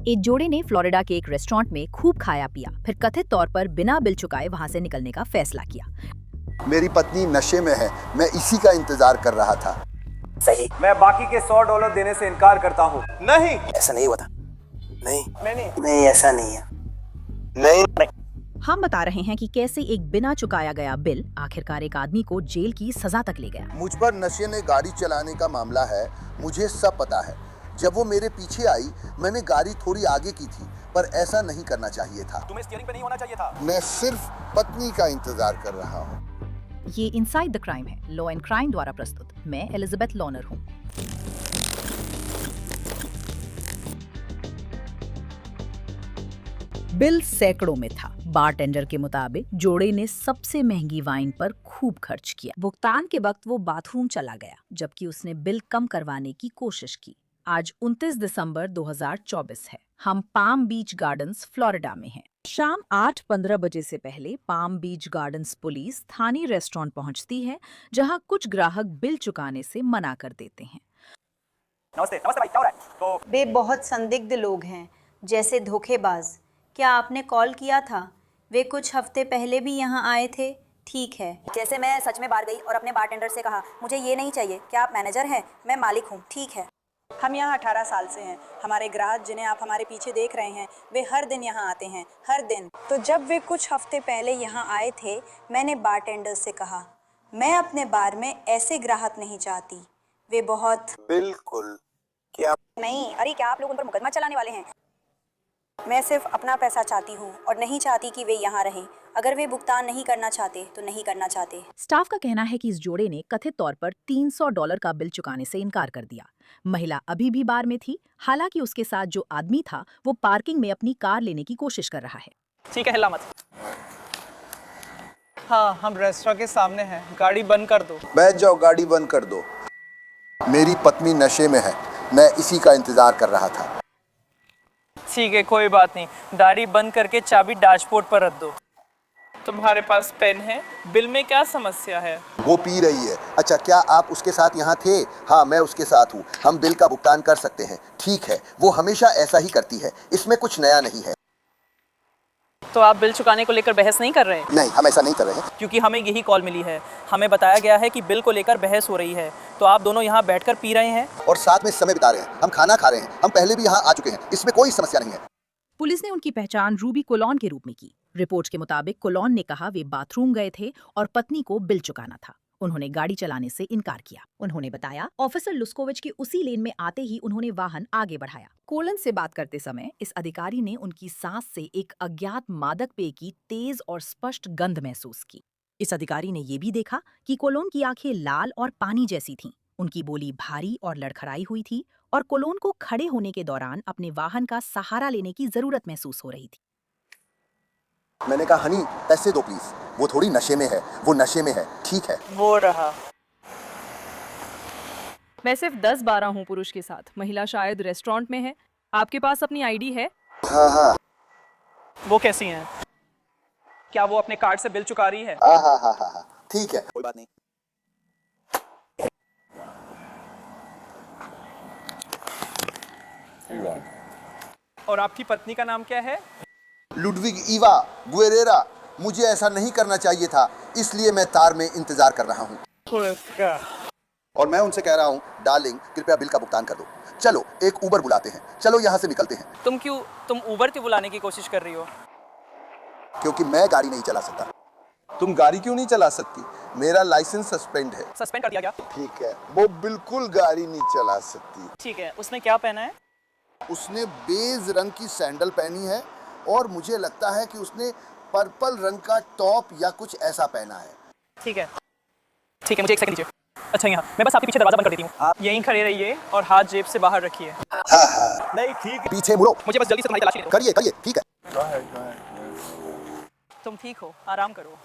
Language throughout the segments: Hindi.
एक जोड़े ने फ्लोरिडा के एक रेस्टोरेंट में खूब खाया पिया, फिर कथित तौर पर बिना बिल चुकाए वहां से निकलने का फैसला किया। मेरी पत्नी नशे में है, मैं इसी का इंतजार कर रहा था। सही। मैं बाकी के $100 देने से इनकार करता हूँ। नहीं, ऐसा नहीं हुआ था। नहीं, ऐसा नहीं है। नहीं। हम बता रहे हैं कि कैसे एक बिना चुकाया गया बिल आखिरकार एक आदमी को जेल की सजा तक ले गया। मुझ पर नशे ने गाड़ी चलाने का मामला है, मुझे सब पता है। जब वो मेरे पीछे आई, मैंने गाड़ी थोड़ी आगे की थी, पर ऐसा नहीं करना चाहिए था। तुम्हें स्टीयरिंग पे नहीं होना चाहिए था। मैं सिर्फ पत्नी का इंतजार कर रहा हूँ। ये इनसाइड द क्राइम है, लॉ एंड क्राइम द्वारा प्रस्तुत। मैं एलिजाबेथ लॉनर हूँ। बिल सैकड़ों में था। बारटेंडर के मुताबिक जोड़े ने सबसे महंगी वाइन पर खूब खर्च किया। भुगतान के वक्त वो बाथरूम चला गया, जबकि उसने बिल कम करवाने की कोशिश की। आज 29 दिसंबर 2024 है। हम पाम बीच गार्डन्स फ्लोरिडा में हैं। शाम 8:15 बजे से पहले पाम बीच गार्डन्स पुलिस स्थानीय रेस्टोरेंट पहुंचती है, जहां कुछ ग्राहक बिल चुकाने से मना कर देते हैं। नमस्ते भाई, क्या हो रहा है? तो वे बहुत संदिग्ध लोग हैं, जैसे धोखेबाज। क्या आपने कॉल किया था? वे कुछ हफ्ते पहले भी यहाँ आए थे। ठीक है। जैसे मैं सच में बाहर गई और अपने बारटेंडर से कहा, मुझे ये नहीं चाहिए, क्या आप मैनेजर हैं? मैं मालिक हूँ। ठीक है। हम यहाँ 18 साल से हैं। हमारे ग्राहक जिन्हें आप हमारे पीछे देख रहे हैं, वे हर दिन यहाँ आते हैं, हर दिन। तो जब वे कुछ हफ्ते पहले यहाँ आए थे, मैंने बारटेंडर से कहा, मैं अपने बार में ऐसे ग्राहक नहीं चाहती। वे बहुत बिल्कुल। क्या नहीं, अरे क्या आप लोग उन पर मुकदमा चलाने वाले हैं? मैं सिर्फ अपना पैसा चाहती हूँ और नहीं चाहती कि वे यहाँ रहें। अगर वे भुगतान नहीं करना चाहते तो नहीं करना चाहते। स्टाफ का कहना है कि इस जोड़े ने कथित तौर पर $300 का बिल चुकाने से इनकार कर दिया। महिला अभी भी बार में थी, हालांकि उसके साथ जो आदमी था वो पार्किंग में अपनी कार लेने की कोशिश कर रहा है। ठीक है, हिला मत। हाँ, हम रेस्टोरेंट के सामने हैं, गाड़ी बंद कर दो। बैठ जाओ, गाड़ी बंद कर दो। मेरी पत्नी नशे में है, मैं इसी का इंतजार कर रहा था। ठीक है, कोई बात नहीं। गाड़ी बंद करके चाबी डैशबोर्ड पर रख दो। तुम्हारे पास पेन है? बिल में क्या समस्या है? वो पी रही है। अच्छा, क्या आप उसके साथ यहाँ थे? हाँ, मैं उसके साथ हूँ। हम बिल का भुगतान कर सकते हैं। ठीक है, वो हमेशा ऐसा ही करती है, इसमें कुछ नया नहीं है। तो आप बिल चुकाने को लेकर बहस नहीं कर रहे? नहीं, हम ऐसा नहीं कर रहे हैं। क्योंकि हमें यही कॉल मिली है। हमें बताया गया है कि बिल को लेकर बहस हो रही है, तो आप दोनों यहाँ बैठकर पी रहे हैं और साथ में समय बिता रहे हैं। हम खाना खा रहे हैं, हम पहले भी यहाँ आ चुके हैं, इसमें कोई समस्या नहीं है। पुलिस ने उनकी पहचान रूबी कोलोन के रूप में की। रिपोर्ट्स के मुताबिक कोलोन ने कहा वे बाथरूम गए थे और पत्नी को बिल चुकाना था। उन्होंने गाड़ी चलाने से इनकार किया। उन्होंने बताया, ऑफिसर लुस्कोविच के उसी लेन में आते ही उन्होंने वाहन आगे बढ़ाया। कोलन से बात करते समय इस अधिकारी ने उनकी सांस से एक अज्ञात मादक पेय की तेज और स्पष्ट गंध महसूस की। इस अधिकारी ने यह भी देखा कि कोलोन की आंखें लाल और पानी जैसी थीं। उनकी बोली भारी और लड़खड़ाई हुई थी और कोलोन को खड़े होने के दौरान अपने वाहन का सहारा लेने की जरूरत महसूस हो रही थी। मैंने कहा, हनी पैसे दो प्लीज। वो थोड़ी नशे में है, वो नशे में है। ठीक है, वो रहा। मैं सिर्फ 10-12 हूँ पुरुष के साथ। महिला शायद रेस्टोरेंट में है। आपके पास अपनी आईडी है? हाँ हाँ वो कैसी हैं? क्या वो अपने कार्ड से बिल चुका रही है? हाँ हाँ हाँ हाँ, ठीक है, कोई बात नहीं। और आपकी पत्नी का नाम क्या है? लुडविग ईवा गुएरेरा। मुझे ऐसा नहीं करना चाहिए था, इसलिए मैं तार में इंतजार कर रहा हूँ। और मैं उनसे कह रहा हूँ, डार्लिंग कृपया बिल का भुगतान कर दो। चलो एक उबर बुलाते हैं, चलो यहाँ से निकलते हैं। तुम उबर क्यों बुलाने की कोशिश कर रही हो? क्योंकि मैं गाड़ी नहीं चला सकता। तुम गाड़ी क्यों नहीं चला सकती? मेरा लाइसेंस सस्पेंड है। सस्पेंड कर दिया गया? ठीक है, वो बिल्कुल गाड़ी नहीं चला सकती। ठीक है, उसने क्या पहना है? उसने बेज रंग की सैंडल पहनी है और मुझे लगता है कि उसने पर्पल रंग का टॉप या कुछ ऐसा पहना है। ठीक है, मुझे एक सेकंड दीजिए। अच्छा, यहाँ मैं बस आपके पीछे दरवाजा बंद कर देती हूँ। आप यहीं खड़े रहिए और हाथ जेब से बाहर रखिए। नहीं, ठीक है। पीछे मुड़ो। मुझे बस जल्दी से तुम्हारी तलाशी दो। करिए करिए, ठीक है। तुम ठीक हो, आराम करो।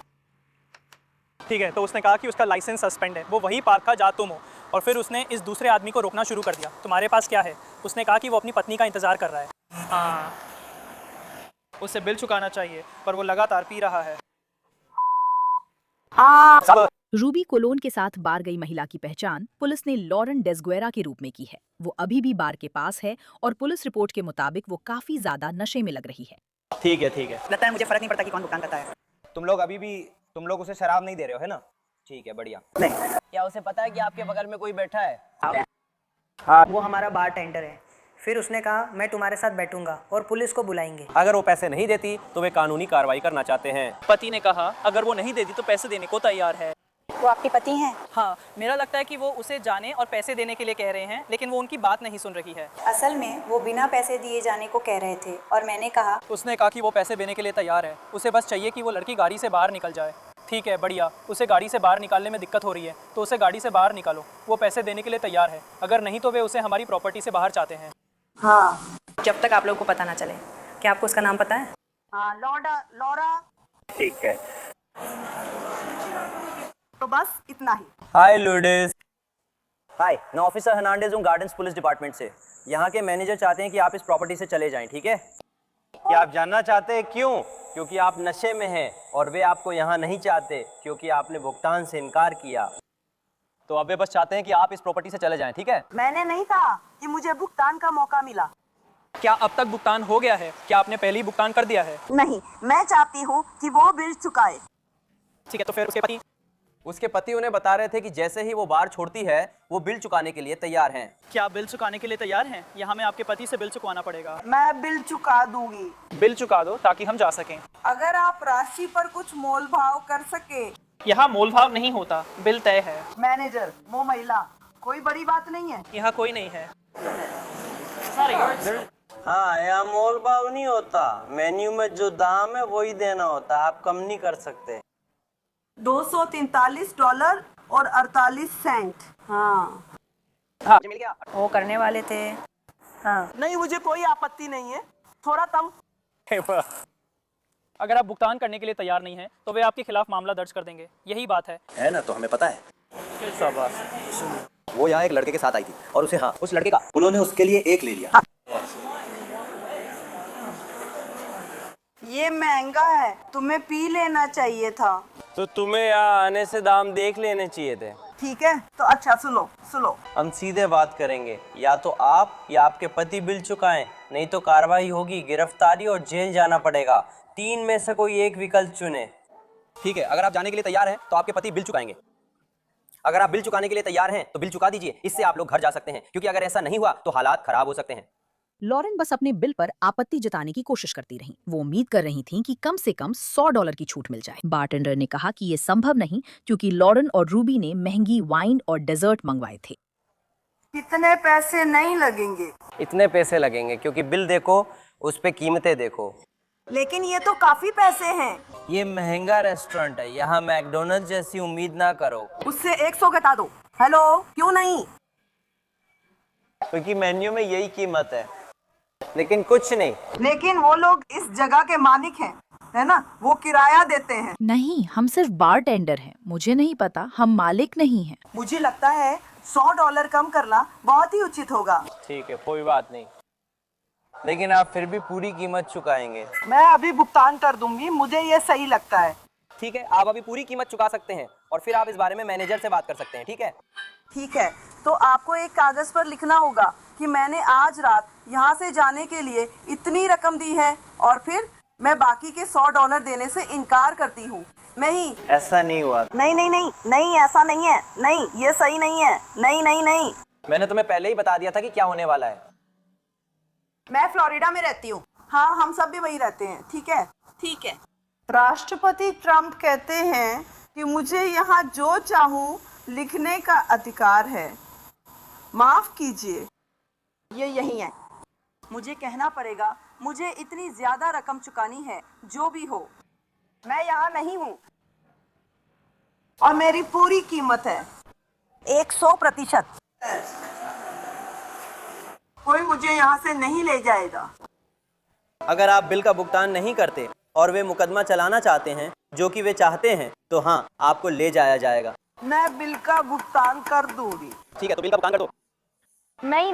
ठीक है, तो उसने कहा कि उसका लाइसेंस सस्पेंड है। वो वही पार्क था जहाँ तुम हो, और फिर उसने इस दूसरे आदमी को रोकना शुरू कर दिया। तुम्हारे पास क्या है? उसने कहा कि वो अपनी पत्नी का इंतजार कर रहा है। हाँ, उसे बिल चुकाना चाहिए, पर वो लगातार पी रहा है। रूबी कोलोन के साथ बार गई महिला की पहचान पुलिस ने लॉरेन डेस्गुएरा के रूप में की है। वो अभी भी बार के पास है और पुलिस रिपोर्ट के मुताबिक वो काफी ज्यादा नशे में लग रही है। ठीक है ठीक है। लगता है मुझे फर्क नहीं पड़ता कि कौन भुगतान करता है। तुम लोग उसे शराब नहीं दे रहे हो, है ना? ठीक है, बढ़िया। नहीं, क्या उसे पता है कि आपके बगल में कोई बैठा है? हाँ, वो हमारा बार टेंडर है। फिर उसने कहा मैं तुम्हारे साथ बैठूंगा और पुलिस को बुलाएंगे। अगर वो पैसे नहीं देती तो वे कानूनी कार्रवाई करना चाहते हैं। पति ने कहा अगर वो नहीं देती तो पैसे देने को तैयार है। वो आपके पति हैं? हाँ, मेरा लगता है कि वो उसे जाने और पैसे देने के लिए कह रहे हैं, लेकिन वो उनकी बात नहीं सुन रही है। असल में वो बिना पैसे दिए जाने को कह रहे थे और मैंने कहा। उसने कहा कि वो पैसे देने के लिए तैयार है, उसे बस चाहिए कि वो लड़की गाड़ी से बाहर निकल जाए। ठीक है, बढ़िया। उसे गाड़ी से बाहर निकालने में दिक्कत हो रही है तो उसे गाड़ी से बाहर निकालो। वो पैसे देने के लिए तैयार है, अगर नहीं तो वे उसे हमारी प्रॉपर्टी से बाहर चाहते हैं। हाँ, जब तक आप लोगों को पता ना चले। क्या आपको उसका नाम पता है? हाँ, लौरा। ठीक है। तो बस इतना ही। हाय लुडिस। हाय, मैं ऑफिसर हर्नांडेज हूँ, गार्डन्स पुलिस डिपार्टमेंट से। यहाँ के मैनेजर चाहते हैं कि आप इस प्रॉपर्टी से चले जाएं, ठीक है? क्या आप जानना चाहते हैं क्यों? क्योंकि आप नशे में हैं और वे आपको यहाँ नहीं चाहते क्योंकि आपने भुगतान से इनकार किया। तो अब वे बस चाहते हैं कि आप इस प्रॉपर्टी से चले जाएं, ठीक है? मैंने नहीं कहा कि मुझे भुगतान का मौका मिला। क्या अब तक भुगतान हो गया है? क्या आपने पहले ही भुगतान कर दिया है? नहीं, मैं चाहती हूँ कि वो बिल चुकाए। ठीक है, तो फिर उसके पति उन्हें बता रहे थे कि जैसे ही वो बार छोड़ती है वो बिल चुकाने के लिए तैयार हैं। क्या बिल चुकाने के लिए तैयार हैं? या हमें आपके पति से बिल चुकवाना पड़ेगा? मैं बिल चुका दूंगी। बिल चुका दो ताकि हम जा सकें। अगर आप राशि पर कुछ मोल भाव कर सके। यहाँ मोल भाव नहीं होता, बिल तय है। मैनेजर, वो महिला, कोई बड़ी बात नहीं है। यहाँ कोई नहीं है। हाँ, यहाँ मोल भाव नहीं होता। मेन्यू में जो दाम है वही देना होता है, आप कम नहीं कर सकते। $243 और 48 सेंट। हाँ, मिल गया। वो करने वाले थे। हाँ, नहीं, मुझे कोई आपत्ति नहीं है। थोड़ा कम। अगर आप भुगतान करने के लिए तैयार नहीं हैं, तो वे आपके खिलाफ मामला दर्ज कर देंगे। यही बात है ना? तो हमें पता है। वो यहाँ एक लड़के के साथ आई थी और उसे उस लड़के का उन्होंने उसके लिए एक ले लिया। ये महंगा है, तुम्हें पी लेना चाहिए था। तो तुम्हें यहाँ आने से दाम देख लेने चाहिए थे। ठीक है, तो अच्छा सुनो। हम सीधे बात करेंगे, या तो आप या आपके पति बिल चुकाएं, नहीं तो कार्रवाई होगी, गिरफ्तारी और जेल जाना पड़ेगा। 3 में से कोई एक विकल्प चुने। ठीक है, अगर आप जाने के लिए तैयार हैं तो आपके पति बिल चुकाएंगे। अगर आप बिल चुकाने के लिए तैयार हैं तो बिल चुका दीजिए, इससे आप लोग घर जा सकते हैं, क्योंकि अगर ऐसा नहीं हुआ तो हालात खराब हो सकते हैं। लॉरेन बस अपने बिल पर आपत्ति जताने की कोशिश करती रहीं। वो उम्मीद कर रही थीं कि कम से कम $100 की छूट मिल जाए। बारटेंडर ने कहा कि ये संभव नहीं क्योंकि लॉरेन और रूबी ने महंगी वाइन और डेजर्ट मंगवाए थे। कितने पैसे नहीं लगेंगे? इतने पैसे लगेंगे क्योंकि बिल देखो, उस पे कीमतें देखो। लेकिन ये तो काफी पैसे हैं। ये महंगा रेस्टोरेंट है, यहाँ मैकडोनल्ड जैसी उम्मीद ना करो। उससे 100 घटा दो। हेलो, क्यों नहीं? क्योंकि मेन्यू में यही कीमत है। लेकिन कुछ नहीं। लेकिन वो लोग इस जगह के मालिक हैं, है ना? वो किराया देते हैं। नहीं, हम सिर्फ बारटेंडर हैं। मुझे नहीं पता, हम मालिक नहीं हैं। मुझे लगता है $100 कम करना बहुत ही उचित होगा। ठीक है, कोई बात नहीं, लेकिन आप फिर भी पूरी कीमत चुकाएंगे। मैं अभी भुगतान कर दूंगी, मुझे ये सही लगता है। ठीक है, आप अभी पूरी कीमत चुका सकते हैं और फिर आप इस बारे में मैनेजर से बात कर सकते हैं, ठीक है? ठीक है, तो आपको एक कागज पर लिखना होगा कि मैंने आज रात यहाँ से जाने के लिए इतनी रकम दी है और फिर मैं बाकी के $100 देने से इनकार करती हूँ। नहीं, ऐसा नहीं हुआ। नहीं, ऐसा नहीं है। नहीं, ये सही नहीं है। नहीं। मैंने तुम्हें पहले ही बता दिया था कि क्या होने वाला है। मैं फ्लोरिडा में रहती हूँ। हाँ, हम सब भी वही रहते हैं। ठीक है। राष्ट्रपति ट्रम्प कहते हैं कि मुझे यहाँ जो चाहूँ लिखने का अधिकार है। माफ कीजिए, ये यही है। मुझे कहना पड़ेगा, मुझे इतनी ज्यादा रकम चुकानी है, जो भी हो। मैं यहाँ नहीं हूँ और मेरी पूरी कीमत है 100%। कोई मुझे यहाँ से नहीं ले जाएगा। अगर आप बिल का भुगतान नहीं करते और वे मुकदमा चलाना चाहते हैं, जो कि वे चाहते हैं, तो हाँ, आपको ले जाया जाएगा। मैं बिल का भुगतान कर दूंगी। ठीक है, तो बिल का भुगतान कर दो। नहीं,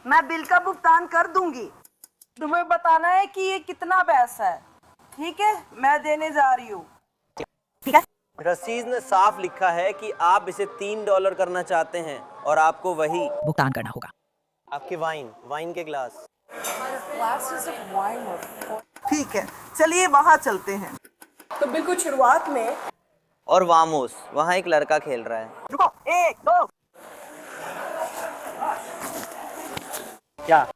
मैं बिल का भुगतान कर दूंगी। तुम्हें बताना है कि ये कितना पैसा है। ठीक है, मैं देने जा रही हूँ। ठीक है, रसीद में साफ लिखा है कि आप इसे $3 करना चाहते हैं और आपको वही भुगतान करना होगा। आपके वाइन के ग्लास। ठीक है, चलिए वहाँ चलते हैं। तो बिल्कुल शुरुआत में और वामोस, वहाँ एक लड़का खेल रहा है। रुको, 1 2। क्या?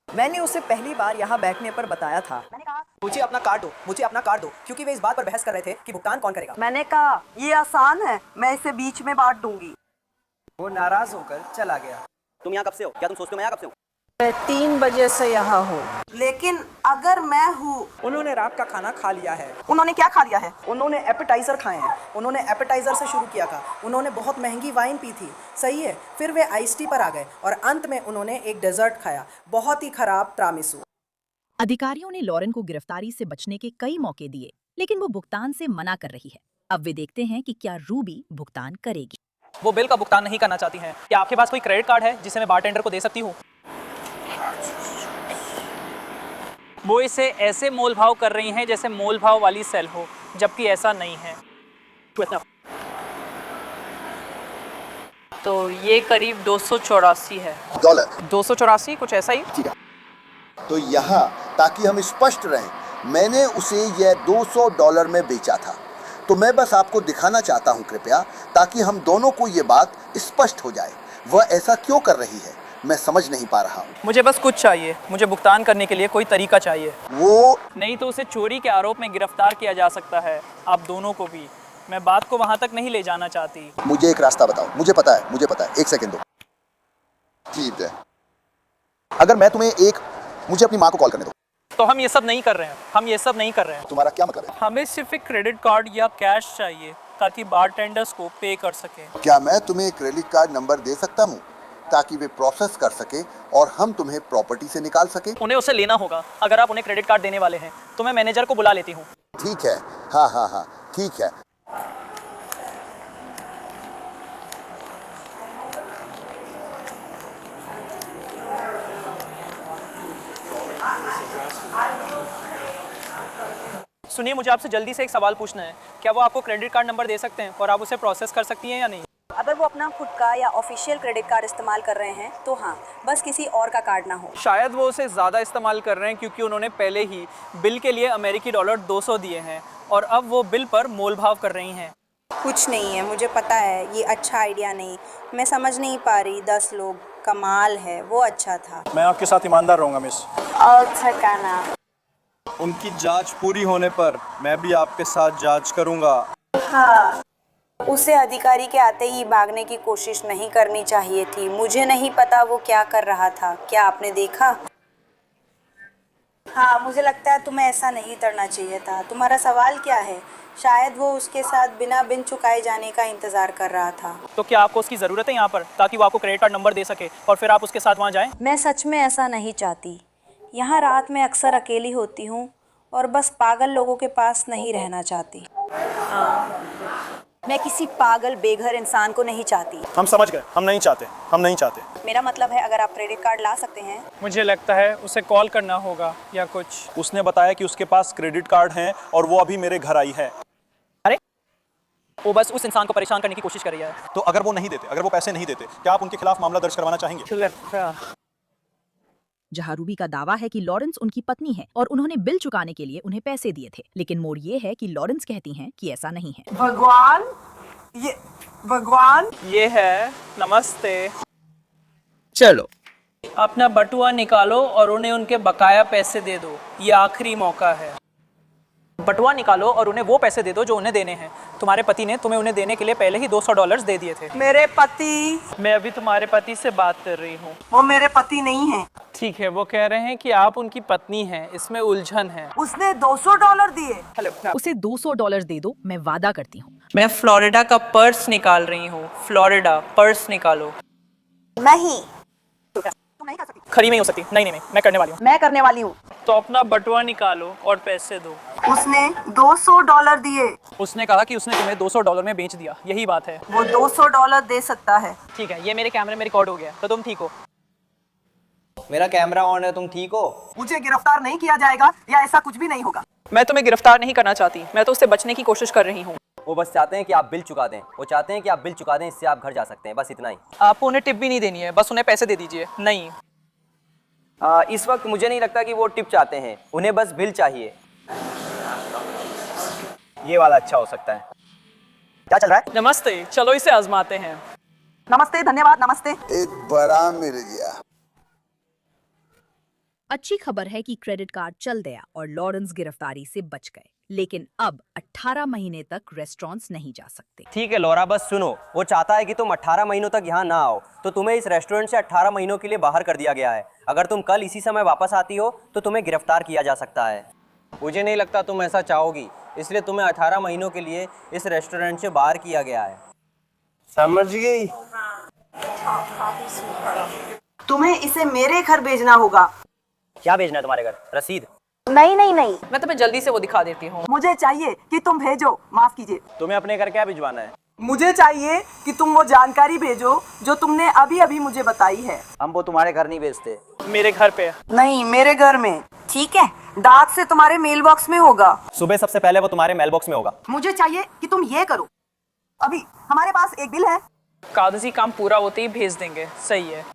मैंने उसे पहली बार यहाँ बैठने पर बताया था। मैंने कहा मुझे अपना कार्ड दो, मुझे अपना कार्ड दो, क्योंकि वे इस बात पर बहस कर रहे थे कि भुगतान कौन करेगा। मैंने कहा ये आसान है, मैं इसे बीच में बांट दूंगी। वो नाराज होकर चला गया। तुम यहाँ कब से हो? क्या तुम सोचते हो मैं यहाँ कब से हूँ? मैं 3 बजे से यहाँ हूँ। लेकिन अगर मैं हूँ। उन्होंने रात का खाना खा लिया है। उन्होंने क्या खा लिया है? उन्होंने एपेटाइजर खाए हैं। उन्होंने एपेटाइजर से शुरू किया था। उन्होंने बहुत महंगी वाइन पी थी, सही है। फिर वे आइस टी पर आ गए और अंत में उन्होंने एक डेजर्ट खाया, बहुत ही खराब त्रामिसू। अधिकारियों ने लॉरेन को गिरफ्तारी से बचने के कई मौके दिए, लेकिन वो भुगतान से मना कर रही है। अब वे देखते हैं कि क्या रूबी भुगतान करेगी। वो बिल का भुगतान नहीं करना चाहती हैं। क्या आपके पास कोई क्रेडिट कार्ड है जिसे मैं बारटेंडर को दे सकती हूँ? वो इसे ऐसे मोल भाव कर रही हैं जैसे मोल भाव वाली सेल हो, जबकि ऐसा नहीं है। तो ये करीब 284 है। डॉलर 284 कुछ ऐसा ही। ठीक है, तो यहाँ ताकि हम स्पष्ट रहें, मैंने उसे यह $200 में बेचा था। तो मैं बस आपको दिखाना चाहता हूँ कृपया, ताकि हम दोनों को ये बात स्पष्ट हो जाए। वह ऐसा क्यों कर रही है मैं समझ नहीं पा रहा हूँ। मुझे बस कुछ चाहिए, मुझे भुगतान करने के लिए कोई तरीका चाहिए। वो नहीं तो उसे चोरी के आरोप में गिरफ्तार किया जा सकता है, आप दोनों को भी। मैं बात को वहाँ तक नहीं ले जाना चाहती। मुझे एक रास्ता बताओ। मुझे पता है, 1 सेकंड दो। ठीक है, अगर मैं तुम्हें मुझे अपनी माँ को कॉल करने दो। तो हम ये सब नहीं कर रहे हैं, तुम्हारा क्या मतलब है? हमें सिर्फ एक क्रेडिट कार्ड या कैश चाहिए ताकि बारटेंडर्स को पे कर सके। क्या मैं तुम्हें एक क्रेडिट कार्ड नंबर दे सकता हूँ ताकि वे प्रोसेस कर सके और हम तुम्हें प्रॉपर्टी से निकाल सके? उन्हें उसे लेना होगा। अगर आप उन्हें क्रेडिट कार्ड देने वाले हैं तो मैं मैनेजर को बुला लेती हूँ। ठीक है, हाँ, ठीक है। सुनिए, मुझे आपसे जल्दी से एक सवाल पूछना है। क्या वो आपको क्रेडिट कार्ड नंबर दे सकते हैं और आप उसे प्रोसेस कर सकती हैं या नहीं? अगर वो अपना खुद का या ऑफिशियल क्रेडिट कार्ड इस्तेमाल कर रहे हैं तो हाँ, बस किसी और का कार्ड ना हो। शायद वो उसे ज़्यादा इस्तेमाल कर रहे हैं क्योंकि उन्होंने पहले ही बिल के लिए अमेरिकी डॉलर 200 दिए हैं और अब वो बिल पर मोल भाव कर रही हैं। कुछ नहीं है, मुझे पता है ये अच्छा आइडिया नहीं। मैं समझ नहीं पा रही। 10 लोग, कमाल है। वो अच्छा था। मैं आपके साथ ईमानदार रहूँगा मिस। अच्छा कहना। उनकी जांच पूरी होने पर मैं भी आपके साथ जांच करूँगा। हाँ, उसे अधिकारी के आते ही भागने की कोशिश नहीं करनी चाहिए थी। मुझे नहीं पता वो क्या कर रहा था। क्या आपने देखा? हाँ, मुझे लगता है तुम्हें ऐसा नहीं करना चाहिए था। तुम्हारा सवाल क्या है? शायद वो उसके साथ बिना बिल चुकाए जाने का इंतजार कर रहा था। तो क्या आपको उसकी ज़रूरत है यहाँ पर ताकि वो आपको क्रेडिट कार्ड नंबर दे सके और फिर आप उसके साथ वहाँ जाएं? मैं सच में ऐसा नहीं चाहती। यहाँ रात में अक्सर अकेली होती हूँ और बस पागल लोगों के पास नहीं रहना चाहती। मैं किसी पागल बेघर इंसान को नहीं चाहती। हम समझ गए, हम नहीं चाहते। मेरा मतलब है, अगर आप क्रेडिट कार्ड ला सकते हैं। मुझे लगता है उसे कॉल करना होगा या कुछ। उसने बताया कि उसके पास क्रेडिट कार्ड हैं और वो अभी मेरे घर आई है। अरे, वो बस उस इंसान को परेशान करने की कोशिश कर रही है। तो अगर वो पैसे नहीं देते, क्या आप उनके खिलाफ मामला दर्ज करवाना चाहेंगे? जहां रूबी का दावा है कि लॉरेंस उनकी पत्नी है और उन्होंने बिल चुकाने के लिए उन्हें पैसे दिए थे, लेकिन मोड़ ये है कि लॉरेंस कहती हैं कि ऐसा नहीं है। भगवान ये है। नमस्ते। चलो अपना बटुआ निकालो और उन्हें उनके बकाया पैसे दे दो। ये आखिरी मौका है। बटुआ निकालो और उन्हें वो पैसे दे दो जो उन्हें देने हैं। तुम्हारे पति ने तुम्हें उन्हें देने के लिए पहले ही $200 दे दिए थे। मेरे पति। मैं अभी तुम्हारे पति से बात कर रही हूँ। वो मेरे पति नहीं है। ठीक है, वो कह रहे हैं कि आप उनकी पत्नी हैं। इसमें उलझन है। उसने $200 दिए। उसे $200 दे दो, मैं वादा करती हूँ। मैं फ्लोरिडा का पर्स निकाल रही हूँ। फ्लोरिडा पर्स निकालो। नहीं, खरी नहीं हो सकती। नहीं, मैं करने वाली हूँ। मैं करने वाली हूँ। तो अपना बटुआ निकालो और पैसे दो। उसने $200 दिए। उसने कहा कि उसने तुम्हें $200 में बेच दिया। यही बात है। वो $200 दे सकता है। ठीक है, ये मेरे कैमरे में रिकॉर्ड हो गया, तो तुम ठीक हो। मेरा कैमरा ऑन है, तुम ठीक हो? मुझे गिरफ्तार नहीं किया जाएगा या ऐसा कुछ भी नहीं होगा। मैं तुम्हें गिरफ्तार नहीं करना चाहती, मैं तो उससे बचने की कोशिश कर रही हूँ। वो बस चाहते हैं कि आप बिल चुका दें, वो चाहते हैं कि आप बिल चुका दें, इससे आप घर जा सकते हैं, बस इतना ही। आपको उन्हें टिप भी नहीं देनी है, बस उन्हें पैसे दे दीजिए। नहीं, इस वक्त मुझे नहीं लगता कि वो टिप चाहते हैं, उन्हें बस बिल चाहिए। ये वाला अच्छा हो सकता है। क्या चल रहा है? नमस्ते, चलो इसे आजमाते हैं। नमस्ते, धन्यवाद, नमस्ते। एक बड़ा मिल गया। अच्छी खबर है कि क्रेडिट कार्ड चल गया और लॉरेंस गिरफ्तारी से बच गए, लेकिन अब 18 महीने तक रेस्टोरेंट्स नहीं जा सकते। ठीक है लौरा, बस सुनो, वो चाहता है कि तुम 18 महीनों तक यहाँ ना आओ, तो तुम्हें इस रेस्टोरेंट से 18 महीनों के लिए बाहर कर दिया गया है। अगर तुम कल इसी समय वापस आती हो तो तुम्हें गिरफ्तार किया जा सकता है। मुझे नहीं लगता तुम ऐसा चाहोगी, इसलिए तुम्हें 18 महीनों के लिए इस रेस्टोरेंट से बाहर किया गया है। समझ गई? तुम्हें इसे मेरे घर भेजना होगा। क्या भेजना है तुम्हारे घर? रसीद? नहीं नहीं नहीं, मैं तुम्हें जल्दी से वो दिखा देती हूँ। मुझे चाहिए कि तुम भेजो। माफ कीजिए, तुम्हें अपने घर क्या भिजवाना है? मुझे चाहिए कि तुम वो जानकारी भेजो जो तुमने अभी अभी मुझे बताई है। हम वो तुम्हारे घर नहीं भेजते। मेरे घर पे? नहीं, मेरे घर में। ठीक है, डाक से तुम्हारे मेल बॉक्स में होगा। सुबह सबसे पहले वो तुम्हारे मेल बॉक्स में होगा। मुझे चाहिए कि तुम ये करो। अभी हमारे पास एक बिल है, कागजी काम पूरा होते ही भेज देंगे। सही है।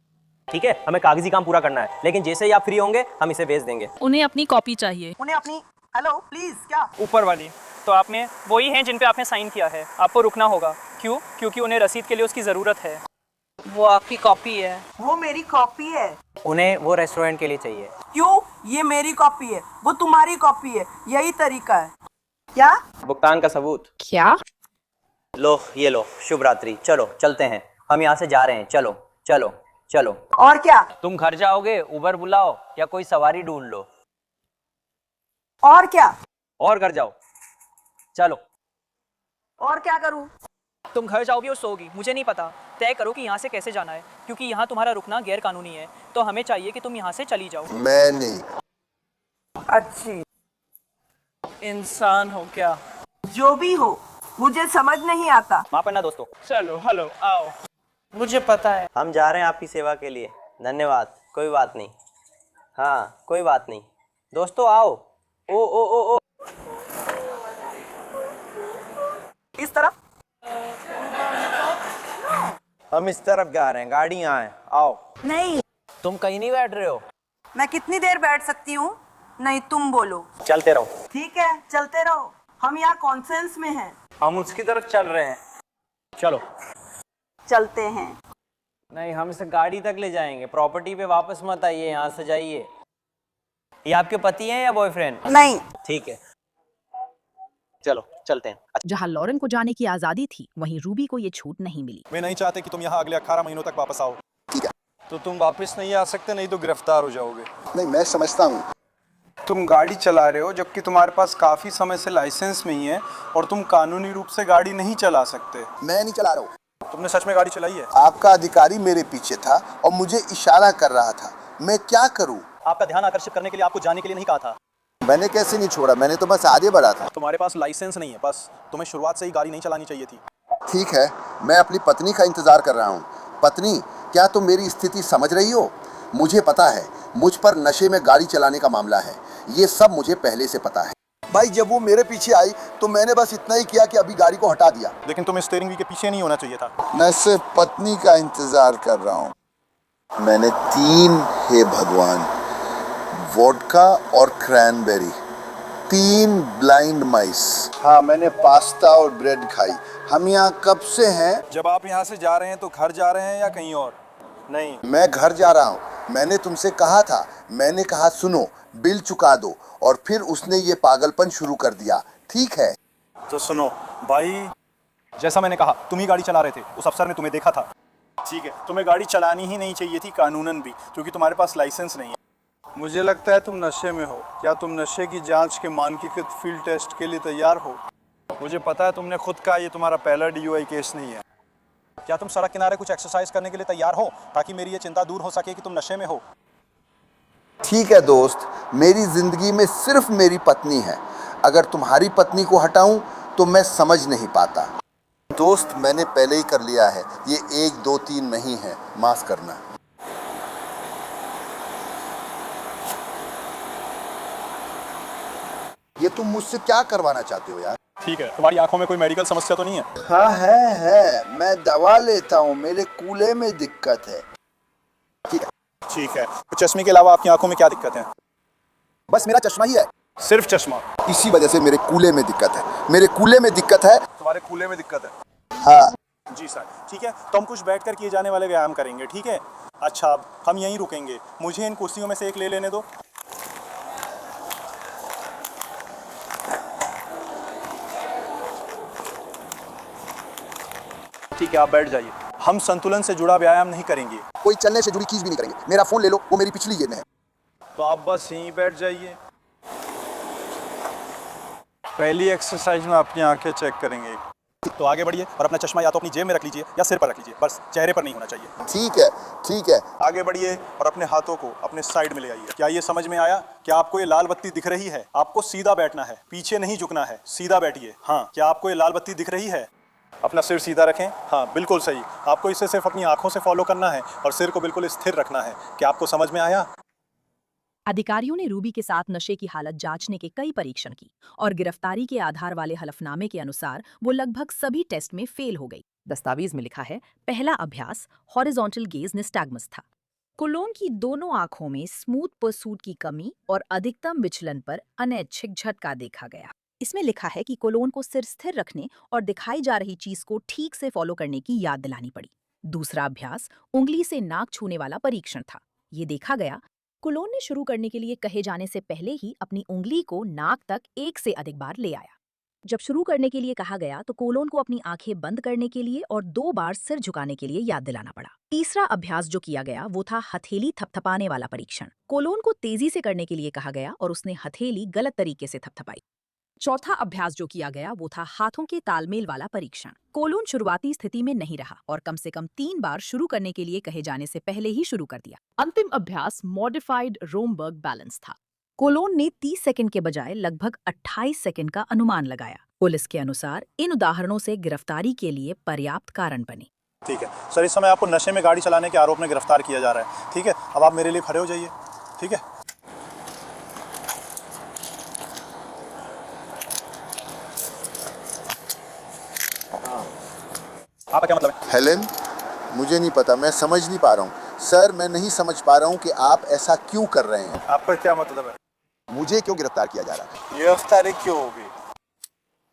ठीक है, हमें कागजी काम पूरा करना है, लेकिन जैसे ही आप फ्री होंगे हम इसे भेज देंगे। उन्हें अपनी कॉपी चाहिए। उन्हें अपनी। हेलो प्लीज, क्या? ऊपर वाली तो आप में वही हैं जिन पे आपने साइन किया है। आपको रुकना होगा। क्यों? क्योंकि उन्हें रसीद के लिए उसकी ज़रूरत है। वो आपकी कॉपी है। वो मेरी कॉपी है। उन्हें वो रेस्टोरेंट के लिए चाहिए। क्यों? ये मेरी कॉपी है, वो तुम्हारी कॉपी है, यही तरीका है। क्या? भुगतान का सबूत। क्या? लो, ये लो, शुभ रात्रि। चलो चलते हैं, हम यहाँ से जा रहे हैं। चलो चलो चलो। और क्या? तुम घर जाओगे, उबर बुलाओ या कोई सवारी ढूंढ लो। और क्या? और घर जाओ। चलो। और क्या करूं? तुम घर जाओगी और सोओगी, मुझे नहीं पता। तय करो कि यहाँ से कैसे जाना है, क्योंकि यहाँ तुम्हारा रुकना गैर कानूनी है। तो हमें चाहिए कि तुम यहाँ से चली जाओ। मैं नहीं। अच्छी इंसान हो क्या? जो भी हो, मुझे समझ नहीं आता। माफ करना दोस्तों। चलो, हेलो, आओ। मुझे पता है। हम जा रहे हैं आपकी सेवा के लिए। धन्यवाद। कोई बात नहीं। हाँ, कोई बात नहीं। दोस्तों आओ। ओ ओ ओ ओ। इस तरफ। हम इस तरफ जा रहे हैं, गाड़ी यहाँ है, आओ। नहीं, तुम कहीं नहीं बैठ रहे हो। मैं कितनी देर बैठ सकती हूँ? नहीं, तुम बोलो। चलते रहो। ठीक है, चलते रहो। हम यहाँ कॉन्फ्रेंस में हैं। हम उसकी तरफ चल रहे हैं। चलो। चलते हैं। नहीं, हम इसे गाड़ी तक ले जाएंगे। प्रॉपर्टी पे वापस मत आइए, यहाँ से जाइए। ये आपके पति हैं या बॉयफ्रेंड? नहीं। ठीक है, चलो चलते हैं। जहां लॉरेन को जाने की आजादी थी, वहीं रूबी को ये छूट नहीं मिली। वे नहीं चाहते कि तुम यहाँ अगले 18 महीनों तक वापस आओ। ठीक है। तो तुम वापस नहीं आ सकते, नहीं तो गिरफ्तार हो जाओगे। नहीं, मैं समझता हूँ। तुम गाड़ी चला रहे हो जबकि तुम्हारे पास काफी समय से लाइसेंस नहीं है और तुम कानूनी रूप से गाड़ी नहीं चला सकते। मैं नहीं चला रहा हूँ। तुमने सच में गाड़ी चलाई है? आपका अधिकारी मेरे पीछे था और मुझे इशारा कर रहा था। मैं क्या करूँ? आपका ध्यान आकर्षित करने के लिए आपको जाने के लिए नहीं कहा था। मैंने कैसे नहीं छोड़ा, मैंने तो बस आगे बढ़ा था। तुम्हारे पास लाइसेंस नहीं है, बस तुम्हें शुरुआत से ही गाड़ी नहीं चलानी चाहिए थी। ठीक है, मैं अपनी पत्नी का इंतजार कर रहा हूँ। पत्नी, क्या तुम मेरी स्थिति समझ रही हो? मुझे पता है मुझ पर नशे में गाड़ी चलाने का मामला है, ये सब मुझे पहले से पता है। भाई, जब वो मेरे पीछे आई तो मैंने बस इतना ही किया कि अभी गाड़ी को हटा दिया। लेकिन तुम्हें स्टीयरिंग व्हील के पीछे नहीं होना चाहिए था। मैं सिर्फ पत्नी का इंतजार कर रहा हूँ। मैंने 3, हे भगवान, वोडका और क्रैनबेरी, 3 ब्लाइंड माइस। हाँ, मैंने पास्ता और ब्रेड खाई। हम यहाँ कब से हैं? जब आप यहाँ से जा रहे हैं तो घर जा रहे हैं या कहीं और? नहीं, मैं घर जा रहा हूँ। मैंने तुमसे कहा था, मैंने कहा सुनो, बिल चुका दो, और फिर उसने ये पागलपन शुरू कर दिया। ठीक है, तो सुनो भाई, जैसा मैंने कहा, तुम ही गाड़ी चला रहे थे, उस अफसर ने तुम्हें देखा था। ठीक है, तुम्हें गाड़ी चलानी ही नहीं चाहिए थी कानूनन भी, क्योंकि तुम्हारे पास लाइसेंस नहीं है। मुझे लगता है तुम नशे में हो। क्या तुम नशे की जांच के मानकीकृत फील्ड टेस्ट के लिए तैयार हो? मुझे पता है तुमने खुद कहा ये तुम्हारा पहला DUI केस नहीं है। क्या तुम सड़क किनारे कुछ एक्सरसाइज करने के लिए तैयार हो, ताकि मेरी ये चिंता दूर हो सके कि तुम नशे में हो? ठीक है दोस्त, मेरी जिंदगी में सिर्फ मेरी पत्नी है। अगर तुम्हारी पत्नी को हटाऊं तो मैं समझ नहीं पाता। दोस्त, मैंने पहले ही कर लिया है। ये 1, 2, 3 नहीं है, माफ करना। ये तुम मुझसे क्या करवाना चाहते हो यार? ठीक है, तुम्हारी आंखों में कोई मेडिकल समस्या तो नहीं है? हाँ है, मैं दवा लेता हूँ, मेरे कूल्हे में दिक्कत है। ठीक है, तो चश्मे के अलावा आपकी आंखों में क्या दिक्कत है? बस मेरा चश्मा ही है। सिर्फ चश्मा? इसी वजह से मेरे कूल्हे में दिक्कत है, मेरे कूल्हे में दिक्कत है। तुम्हारे कूल्हे में दिक्कत है? हाँ जी सर, ठीक है, तो हम कुछ बैठकर किए जाने वाले व्यायाम करेंगे, ठीक है? अच्छा, अब हम यहीं रुकेंगे, मुझे इन कुर्सियों में से एक ले लेने दो। ठीक है, आप बैठ जाइए। हम संतुलन से जुड़ा व्यायाम नहीं करेंगे। कोई चलने से जुड़ी चीज भी नहीं करेंगे। मेरा फोन ले लो, वो मेरी पिछली जेब में है। तो आप बस यहीं बैठ जाइए। पहली एक्सरसाइज में अपनी आंखें चेक करेंगे। तो आगे बढ़िए और अपना चश्मा या तो अपनी जेब में रख लीजिए या सिर पर रख लीजिए, बस चेहरे पर नहीं होना चाहिए। ठीक है। आगे बढ़िए और अपने हाथों को अपने साइड में ले आइए। क्या ये समझ में आया? क्या आपको ये लाल बत्ती दिख रही है? आपको सीधा बैठना है, पीछे नहीं झुकना है, सीधा बैठिए। हाँ, क्या आपको ये लाल बत्ती दिख रही है? अपना सिर सीधा रखें। हाँ, बिल्कुल सही। आपको इसे सिर्फ अपनी आंखों से फॉलो करना है और सिर को बिल्कुल स्थिर रखना है। क्या आपको समझ में आया? अधिकारियों ने रूबी के साथ नशे की हालत जांचने के कई परीक्षण की और गिरफ्तारी के आधार वाले हलफनामे के अनुसार वो लगभग सभी टेस्ट में फेल हो गई। दस्तावेज में लिखा है, पहला अभ्यास हॉरिजॉन्टल गेज निस्टैग्मस था। कोलोन की दोनों आंखों में स्मूथ परसूट की कमी और अधिकतम विचलन पर अनैच्छिक झटका देखा गया। इसमें लिखा है कि कोलोन को सिर स्थिर रखने और दिखाई जा रही चीज को ठीक से फॉलो करने की याद दिलानी पड़ी। दूसरा अभ्यास उंगली से नाक छूने वाला परीक्षण था। ये देखा गया, कोलोन ने शुरू करने के लिए कहे जाने से पहले ही अपनी उंगली को नाक तक 1 से अधिक बार ले आया। जब शुरू करने के लिए कहा गया तो कोलोन को अपनी आंखें बंद करने के लिए और 2 बार सिर झुकाने के लिए याद दिलाना पड़ा। तीसरा अभ्यास जो किया गया वो था हथेली थपथपाने वाला परीक्षण। कोलोन को तेजी से करने के लिए कहा गया और उसने हथेली गलत तरीके से थपथपाई। चौथा अभ्यास जो किया गया वो था हाथों के तालमेल वाला परीक्षण। कोलोन शुरुआती स्थिति में नहीं रहा और कम से कम 3 बार शुरू करने के लिए कहे जाने से पहले ही शुरू कर दिया। अंतिम अभ्यास मॉडिफाइड रोमबर्ग बैलेंस था। कोलोन ने 30 सेकंड के बजाय लगभग 28 सेकंड का अनुमान लगाया। पुलिस के अनुसार इन उदाहरणों से गिरफ्तारी के लिए पर्याप्त कारण बने। ठीक है सर, इस समय आपको नशे में गाड़ी चलाने के आरोप में गिरफ्तार किया जा रहा है। ठीक है, अब आप मेरे लिए खड़े हो जाइए। ठीक है, आपका क्या मतलब है? हेलेन, मुझे नहीं पता, मैं समझ नहीं पा रहा हूँ। सर, मैं नहीं समझ पा रहा हूँ कि आप ऐसा क्यों कर रहे हैं। आपका क्या मतलब है? मुझे क्यों गिरफ्तार किया जा रहा है? गिरफ्तारी क्यों होगी?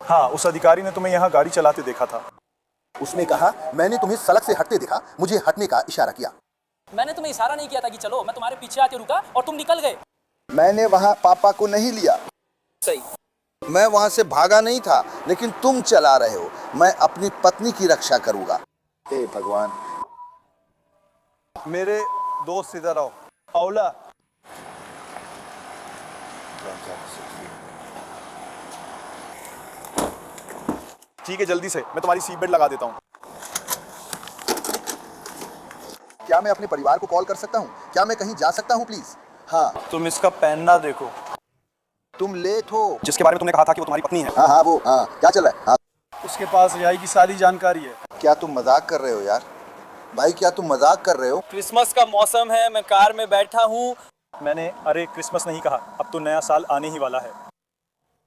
हाँ, उस अधिकारी ने तुम्हें यहाँ गाड़ी चलाते देखा था। उसने कहा, मैंने तुम्हें सड़क से हटते देखा, मुझे हटने का इशारा किया। मैंने तुम्हें इशारा नहीं किया था कि चलो, मैं तुम्हारे पीछे आके रुका और तुम निकल गए। मैंने वहाँ पापा को नहीं लिया। सही, मैं वहाँ से भागा नहीं था, लेकिन तुम चला रहे हो। मैं अपनी पत्नी की रक्षा करूंगा। हे भगवान। मेरे दोस्त इधर आओ। पाउला, ठीक है, जल्दी से, मैं तुम्हारी सीट बेल्ट लगा देता हूँ। क्या मैं अपने परिवार को कॉल कर सकता हूँ? क्या मैं कहीं जा सकता हूँ प्लीज? हाँ। तुम इसका पहनना देखो। तुम लेट हो। जिसके बारे में तुमने कहा था कि वो तुम्हारी पत्नी है। हाँ, वो क्या चल रहा है? हाँ। उसके पास रिहाई की सारी जानकारी है। क्या तुम मजाक कर रहे हो यार? भाई, क्या तुम मजाक कर रहे हो? क्रिसमस का मौसम है, मैं कार में बैठा हूँ। मैंने अरे क्रिसमस नहीं कहा, अब तो नया साल आने ही वाला है।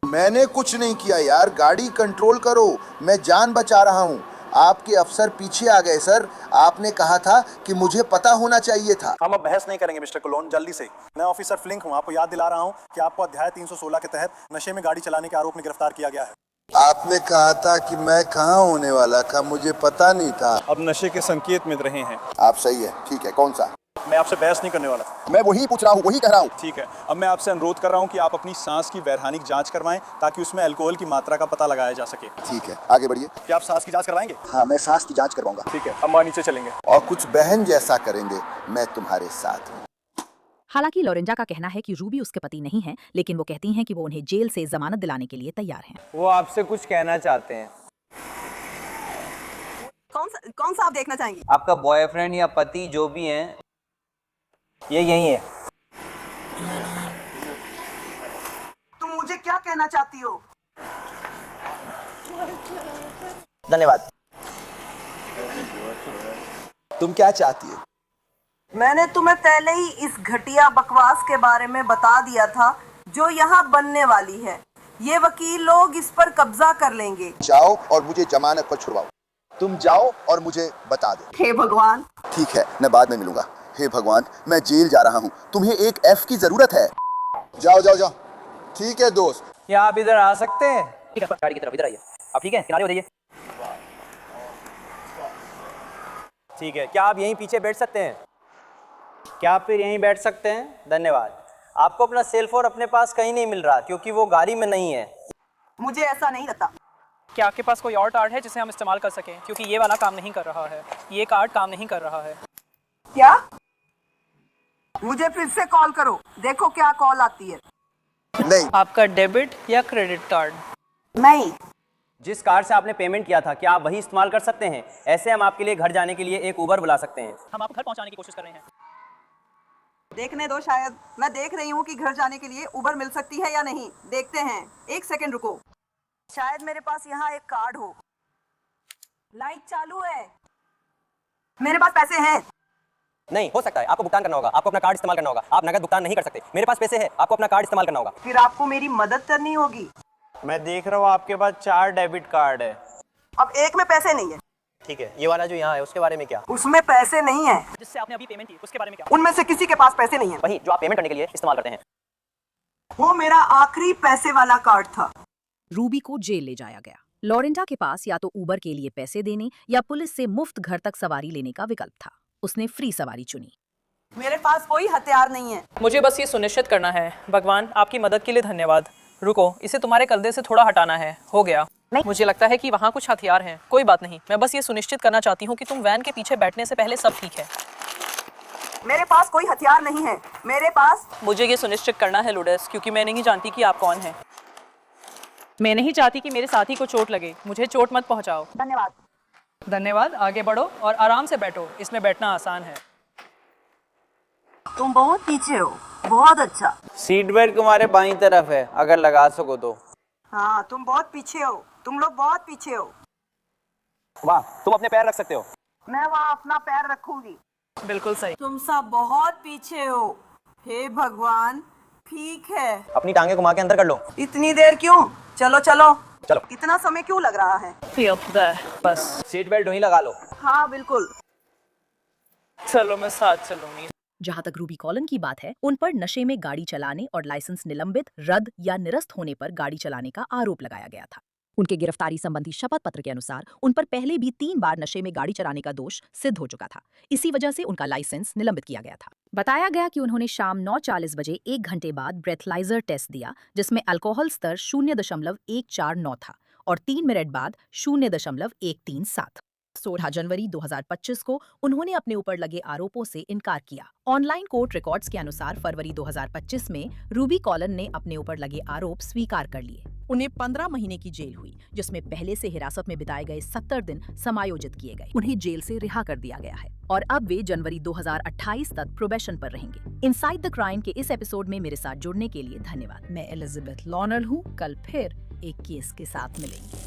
मैंने कुछ नहीं किया यार, गाड़ी कंट्रोल करो, मैं जान बचा रहा हूँ। आपके अफसर पीछे आ गए सर। आपने कहा था कि मुझे पता होना चाहिए था। हम अब बहस नहीं करेंगे मिस्टर कोलोन, जल्दी से। मैं ऑफिसर फ्लिंक हूँ, आपको याद दिला रहा हूँ कि आपको अध्याय 316 के तहत नशे में गाड़ी चलाने के आरोप में गिरफ्तार किया गया है। आपने कहा था कि मैं कहाँ होने वाला था, मुझे पता नहीं था। अब नशे के संकेत मिल रहे हैं। आप सही है, ठीक है, कौन सा? मैं आपसे बहस नहीं करने वाला। मैं वही पूछ रहा हूँ, वही कह रहा हूँ। ठीक है, अब मैं आपसे अनुरोध कर रहा हूँ कि आप अपनी सांस की वैधानिक जांच करवाएं ताकि उसमें अल्कोहल की मात्रा का पता लगाया जा सके। ठीक है, आगे बढ़िए। क्या आप सांस की जांच करवाएंगे? हाँ, मैं सांस की जांच करवाऊंगा। ठीक है, अम्मा नीचे चलेंगे। और कुछ बहन जैसा करेंगे। मैं तुम्हारे साथ हूँ। हालांकि लोरेंजा का कहना है कि रूबी उसके पति नहीं है, लेकिन वो कहती हैं कि वो उन्हें जेल से जमानत दिलाने के लिए तैयार हैं। वो आपसे कुछ कहना चाहते हैं। कौन सा आप देखना चाहेंगे? आपका बॉयफ्रेंड या पति जो भी है, ये यही है। तुम मुझे क्या कहना चाहती हो? धन्यवाद। तुम क्या चाहती हो? मैंने तुम्हें पहले ही इस घटिया बकवास के बारे में बता दिया था जो यहाँ बनने वाली है। ये वकील लोग इस पर कब्जा कर लेंगे। जाओ और मुझे जमानत पर छुड़वाओ। तुम जाओ और मुझे बता दो। हे भगवान। ठीक है, मैं बाद में मिलूंगा। हे भगवान, मैं जेल जा रहा हूँ, तुम्हें एक एफ की जरूरत है। जाओ जाओ जाओ। ठीक है दोस्त। क्या आप इधर आ सकते हैं? ठीक है, गाड़ी की तरफ इधर आइए। आप ठीक है? किनारे हो जाइए। ठीक है, क्या आप यहीं पीछे बैठ सकते हैं? क्या आप फिर यहीं बैठ सकते हैं? धन्यवाद। आपको अपना सेल फोन अपने पास कहीं नहीं मिल रहा क्योंकि वो गाड़ी में नहीं है। मुझे ऐसा नहीं लगता। क्या आपके पास कोई और कार्ड है जिसे हम इस्तेमाल कर सकें? क्योंकि ये वाला काम नहीं कर रहा है, ये कार्ड काम नहीं कर रहा है। क्या? मुझे फिर से कॉल करो, देखो क्या कॉल आती है। नहीं। आपका डेबिट या क्रेडिट कार्ड? नहीं। जिस कार्ड से आपने पेमेंट किया था क्या आप वही इस्तेमाल कर सकते हैं? ऐसे हम आपके लिए घर जाने के लिए एक उबर बुला सकते हैं। हम आपको घर पहुंचाने की कोशिश कर रहे हैं। देखने दो, शायद मैं देख रही हूँ कि घर जाने के लिए उबर मिल सकती है या नहीं। देखते हैं, एक सेकंड रुको। शायद मेरे पास यहाँ एक कार्ड हो। लाइट चालू है। मेरे पास पैसे हैं। नहीं हो सकता है, आपको भुगतान करना होगा, आपको अपना कार्ड इस्तेमाल करना होगा। आप नकद भुगतान नहीं कर सकते। मेरे पास पैसे हैं, आपको अपना कार्ड इस्तेमाल करना होगा। फिर आपको मेरी मदद करनी होगी। मैं देख रहा हूँ आपके पास 4 डेबिट कार्ड है। अब एक में पैसे नहीं है। ठीक है, ये वाला जो यहाँ है उसके बारे में क्या? उसमें पैसे नहीं है। जिससे आपने अभी पेमेंट की उसके बारे में क्या? उनमें से किसी के पास पैसे नहीं है। वही जो आप पेमेंट करने के लिए इस्तेमाल करते हैं। वो मेरा आखिरी पैसे वाला कार्ड था। रूबी को जेल ले जाया गया। लॉरेंटा के पास या तो उबर के लिए पैसे देने या पुलिस से मुफ्त घर तक सवारी लेने का विकल्प था। उसने फ्री सवारी चुनी। मेरे पास कोई हथियार नहीं है। मुझे बस ये सुनिश्चित करना है। भगवान, आपकी मदद के लिए धन्यवाद। रुको, इसे तुम्हारे कंधे से थोड़ा हटाना है। हो गया। मुझे लगता है कि वहाँ कुछ हथियार हैं। कोई बात नहीं, मैं बस ये सुनिश्चित करना चाहती हूँ कि तुम वैन के पीछे बैठने से पहले सब ठीक है। मेरे पास कोई हथियार नहीं है। मेरे पास। मुझे ये सुनिश्चित करना है लुडेस, क्योंकि मैं नहीं जानती कि आप कौन हैं। मैं नहीं चाहती कि मेरे साथी को चोट लगे। मुझे चोट मत पहुंचाओ। धन्यवाद। धन्यवाद। आगे बढ़ो और आराम से बैठो, इसमें बैठना आसान है। तुम बहुत पीछे हो। बहुत अच्छा। सीट बेल्ट तुम्हारे बाईं तरफ है, अगर लगा सको तो। हाँ, तुम बहुत पीछे हो। तुम लोग बहुत पीछे हो। वाह, तुम अपने पैर रख सकते हो। मैं वहाँ अपना पैर रखूंगी। बिल्कुल सही। तुम सब बहुत पीछे हो। हे भगवान। ठीक है, अपनी टांगे घुमा के अंदर कर लो। इतनी देर क्यों? चलो चलो। चलो। इतना समय क्यों लग रहा है? बस सीट बेल्ट वहीं लगा लो। हाँ बिल्कुल। चलो, मैं साथ चलूंगी। जहां तक रूबी कॉलन की बात है, उन पर नशे में गाड़ी चलाने और लाइसेंस निलंबित, रद्द या निरस्त होने पर गाड़ी चलाने का आरोप लगाया गया था। उनके गिरफ्तारी संबंधी शपथ पत्र के अनुसार उन पर पहले भी 3 बार नशे में गाड़ी चलाने का दोष सिद्ध हो चुका था। इसी वजह से उनका लाइसेंस निलंबित किया गया था। बताया गया कि उन्होंने शाम 9:40 बजे 1 घंटे बाद ब्रेथलाइजर टेस्ट दिया, जिसमें अल्कोहल स्तर 0.149 था और 3 मिनट बाद 0.137। 16 जनवरी 2025 को उन्होंने अपने ऊपर लगे आरोपों से इनकार किया। ऑनलाइन कोर्ट रिकॉर्ड्स के अनुसार फरवरी 2025 में रूबी कॉलन ने अपने ऊपर लगे आरोप स्वीकार कर लिए। उन्हें 15 महीने की जेल हुई, जिसमें पहले से हिरासत में बिताए गए 70 दिन समायोजित किए गए। उन्हें जेल से रिहा कर दिया गया है और अब वे जनवरी 2028 तक प्रोबेशन पर रहेंगे। इनसाइड द क्राइम के इस एपिसोड में मेरे साथ जुड़ने के लिए धन्यवाद। मैं एलिजाबेथ लॉनल हूँ। कल फिर एक केस के साथ मिलेंगे।